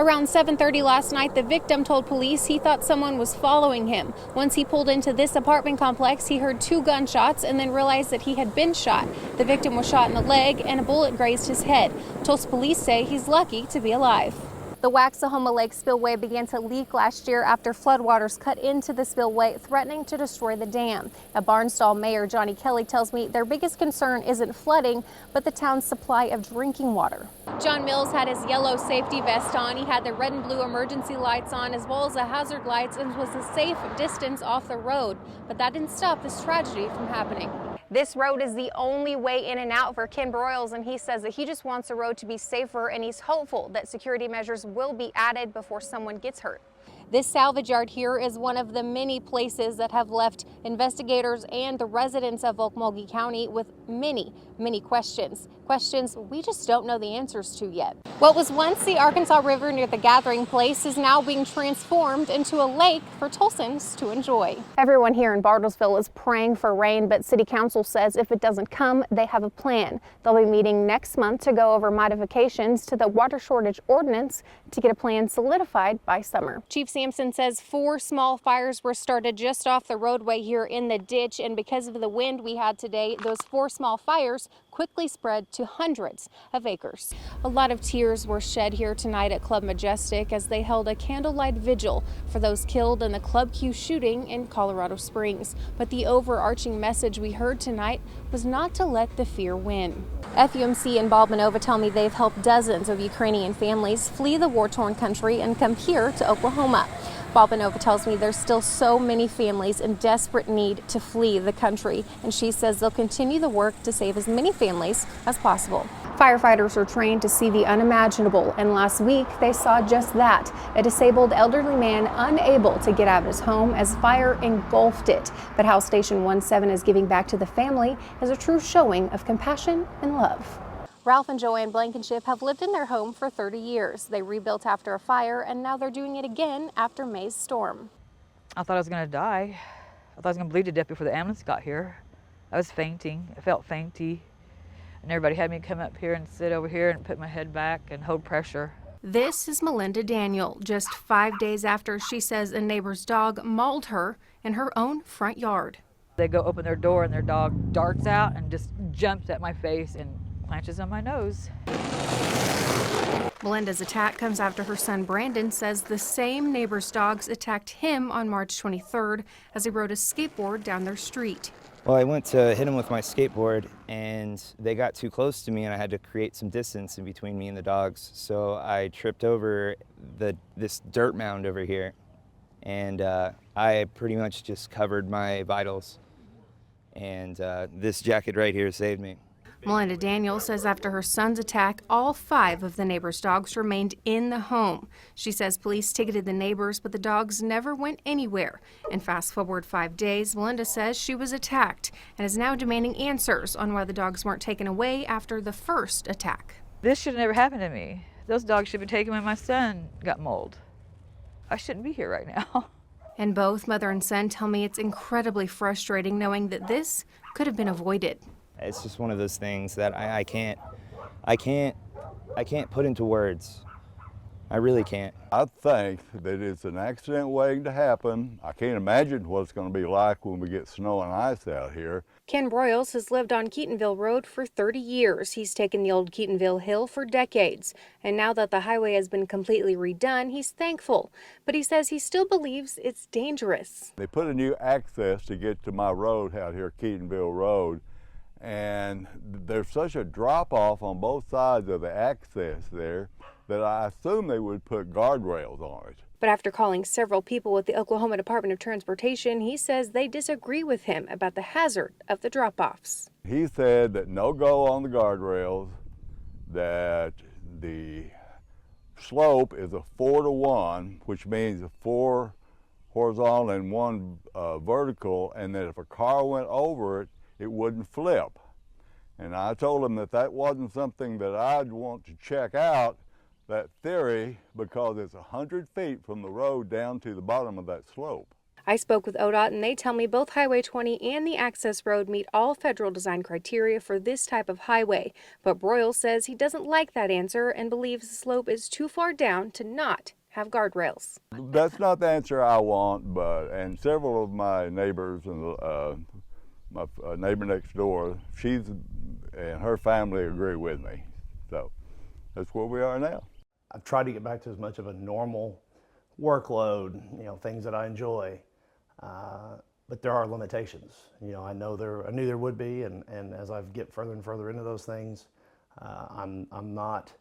Around 7:30 last night, the victim told police he thought someone was following him. Once he pulled into this apartment complex, he heard 2 gunshots and then realized that he had been shot. The victim was shot in the leg and a bullet grazed his head. Tulsa police say he's lucky to be alive. The Waxahoma Lake spillway began to leak last year after floodwaters cut into the spillway, threatening to destroy the dam. A Barnstall Mayor Johnny Kelly tells me their biggest concern isn't flooding, but the town's supply of drinking water. John Mills had his yellow safety vest on. He had the red and blue emergency lights on, as well as the hazard lights, and was a safe distance off the road. But that didn't stop this tragedy from happening. This road is the only way in and out for Ken Broyles, and he says that he just wants the road to be safer, and he's hopeful that security measures will be added before someone gets hurt. This salvage yard here is one of the many places that have left investigators and the residents of Okmulgee County with many questions. Questions we just don't know the answers to yet. What was once the Arkansas River near the gathering place is now being transformed into a lake for Tulsans to enjoy. Everyone here in Bartlesville is praying for rain, but City Council says if it doesn't come, they have a plan. They'll be meeting next month to go over modifications to the water shortage ordinance to get a plan solidified by summer. Chief Sampson says 4 small fires were started just off the roadway here in the ditch, and because of the wind we had today, those 4 small fires quickly spread to hundreds of acres. A lot of tears were shed here tonight at Club Majestic as they held a candlelight vigil for those killed in the Club Q shooting in Colorado Springs. But the overarching message we heard tonight was not to let the fear win. FUMC and Baldmanova tell me they've helped dozens of Ukrainian families flee the war-torn country and come here to Oklahoma. Baldmanova tells me there's still so many families in desperate need to flee the country, and she says they'll continue the work to save as many families as possible. Firefighters are trained to see the unimaginable, and last week they saw just that, a disabled elderly man unable to get out of his home as fire engulfed it. But how Station 17 is giving back to the family is a true showing of compassion and love. Ralph and Joanne Blankenship have lived in their home for 30 years. They rebuilt after a fire, and now they're doing it again after May's storm. I thought I was going to die. I thought I was going to bleed to death before the ambulance got here. I was fainting. I felt fainty. And everybody had me come up here and sit over here and put my head back and hold pressure. This is Melinda Daniel, just 5 days after she says a neighbor's dog mauled her in her own front yard. They go open their door and their dog darts out and just jumps at my face and clenches on my nose. Melinda's attack comes after her son Brandon says the same neighbor's dogs attacked him on March 23rd as he rode a skateboard down their street. Well, I went to hit him with my skateboard and they got too close to me and I had to create some distance in between me and the dogs. So I tripped over this dirt mound over here and I pretty much just covered my vitals, and this jacket right here saved me. Melinda Daniel says after her son's attack, all 5 of the neighbor's dogs remained in the home. She says police ticketed the neighbors, but the dogs never went anywhere. And fast forward 5 days, Melinda says she was attacked and is now demanding answers on why the dogs weren't taken away after the first attack. This should have never happened to me. Those dogs should have been taken when my son got mauled. I shouldn't be here right now. And both mother and son tell me it's incredibly frustrating knowing that this could have been avoided. It's just one of those things that I can't put into words. I really can't. I think that it's an accident waiting to happen. I can't imagine what it's going to be like when we get snow and ice out here. Ken Broyles has lived on Keatonville Road for 30 years. He's taken the old Keatonville Hill for decades. And now that the highway has been completely redone, he's thankful. But he says he still believes it's dangerous. They put a new access to get to my road out here, Keatonville Road. And there's such a drop-off on both sides of the access there that I assume they would put guardrails on it. But after calling several people with the Oklahoma Department of Transportation, he says they disagree with him about the hazard of the drop-offs. He said that no go on the guardrails, that the slope is a 4-to-1, which means 4 horizontal and 1 vertical, and that if a car went over it, it wouldn't flip. And I told him that that wasn't something that I'd want to check out, that theory, because it's 100 feet from the road down to the bottom of that slope. I spoke with ODOT and they tell me both Highway 20 and the access road meet all federal design criteria for this type of highway. But Broyle says he doesn't like that answer and believes the slope is too far down to not have guardrails. That's not the answer I want, and several of my neighbors and my neighbor next door, she's and her family agree with me. So that's where we are now. I've tried to get back to as much of a normal workload, things that I enjoy, but there are limitations. I knew there would be, and as I get further and further into those things, I'm not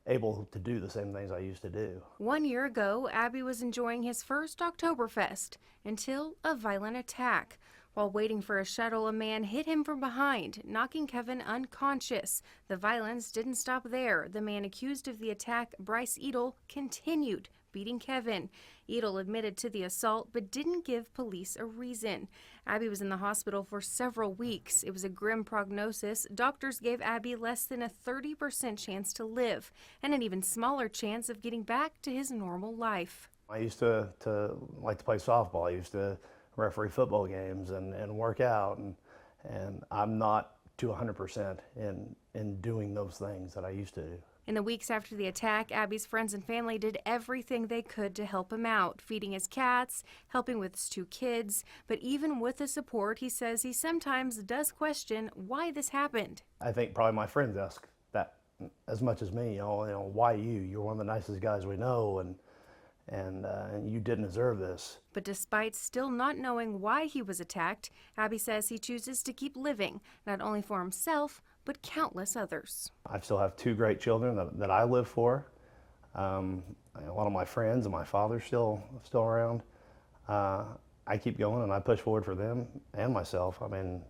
able to do the same things I used to do. 1 year ago, Abby was enjoying his first Oktoberfest until a violent attack. While waiting for a shuttle, a man hit him from behind, knocking Kevin unconscious. The violence didn't stop there. The man accused of the attack, Bryce Edel, continued beating Kevin. Edel admitted to the assault but didn't give police a reason. Abby was in the hospital for several weeks. It was a grim prognosis. Doctors gave Abby less than a 30% chance to live and an even smaller chance of getting back to his normal life. I used to like to play softball. I used to referee football games and work out, and I'm not to 100% in doing those things that I used to do. In the weeks after the attack, Abby's friends and family did everything they could to help him out, feeding his cats, helping with his 2 kids. But even with the support, he says he sometimes does question why this happened. I think probably my friends ask that as much as me, why you? You're one of the nicest guys we know, and you didn't deserve this. But despite still not knowing why he was attacked, Abby says he chooses to keep living, not only for himself, but countless others. I still have 2 great children that I live for. A lot of my friends and my father's still around. I keep going and I push forward for them and myself. I mean,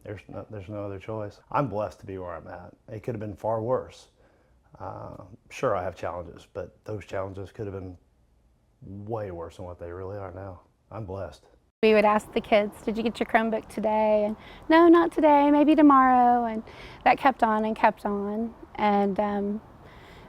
there's no other choice. I'm blessed to be where I'm at. It could have been far worse. Sure, I have challenges, but those challenges could have been way worse than what they really are now. I'm blessed. We would ask the kids, did you get your Chromebook today? And no, not today, maybe tomorrow. And that kept on and kept on. And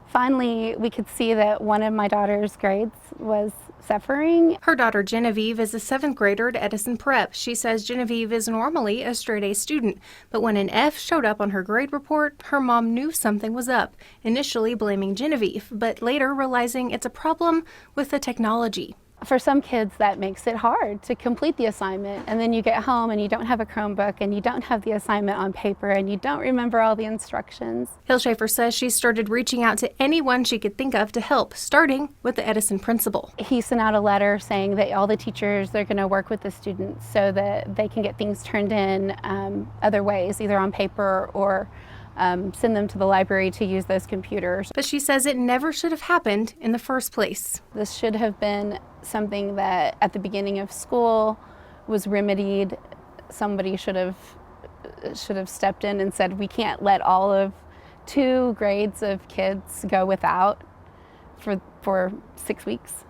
finally, we could see that one of my daughter's grades was suffering. Her daughter Genevieve is a 7th grader at Edison Prep. She says Genevieve is normally a straight A student, but when an F showed up on her grade report, her mom knew something was up, initially blaming Genevieve, but later realizing it's a problem with the technology. For some kids, that makes it hard to complete the assignment, and then you get home and you don't have a Chromebook and you don't have the assignment on paper and you don't remember all the instructions. Hilshafer says she started reaching out to anyone she could think of to help, starting with the Edison principal. He sent out a letter saying that all the teachers, they're going to work with the students so that they can get things turned in other ways, either on paper or send them to the library to use those computers. But she says it never should have happened in the first place. This should have been something that at the beginning of school was remedied. Somebody should have stepped in and said, we can't let all of 2 grades of kids go without for 6 weeks,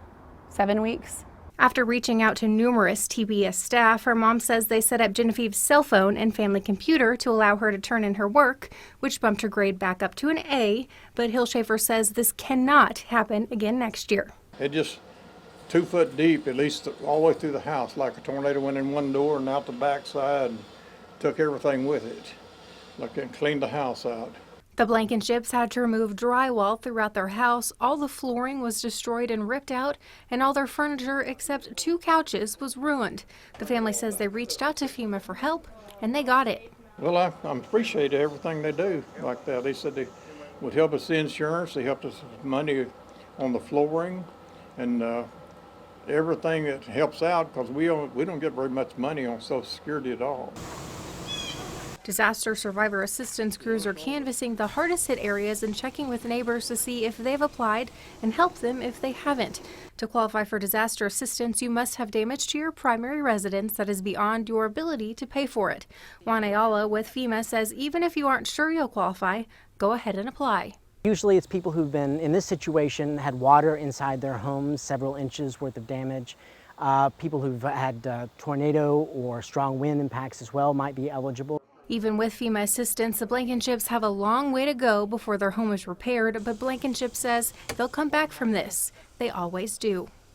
7 weeks. After reaching out to numerous TBS staff, her mom says they set up Genevieve's cell phone and family computer to allow her to turn in her work, which bumped her grade back up to an A, but Hilshafer says this cannot happen again next year. It just 2 foot deep, at least all the way through the house, like a tornado went in one door and out the back side and took everything with it, like it cleaned the house out. The Blankenships had to remove drywall throughout their house. All the flooring was destroyed and ripped out, and all their furniture except 2 couches was ruined. The family says they reached out to FEMA for help, and they got it. Well, I appreciate everything they do like that. They said they would help us with insurance. They helped us with money on the flooring and everything that helps out, because we don't get very much money on Social Security at all. Disaster survivor assistance crews are canvassing the hardest hit areas and checking with neighbors to see if they've applied and help them if they haven't. To qualify for disaster assistance, you must have damage to your primary residence that is beyond your ability to pay for it. Juan Ayala with FEMA says even if you aren't sure you'll qualify, go ahead and apply. Usually it's people who've been in this situation, had water inside their homes, several inches worth of damage. People who've had tornado or strong wind impacts as well might be eligible. Even with FEMA assistance, the Blankenships have a long way to go before their home is repaired, but Blankenship says they'll come back from this. They always do.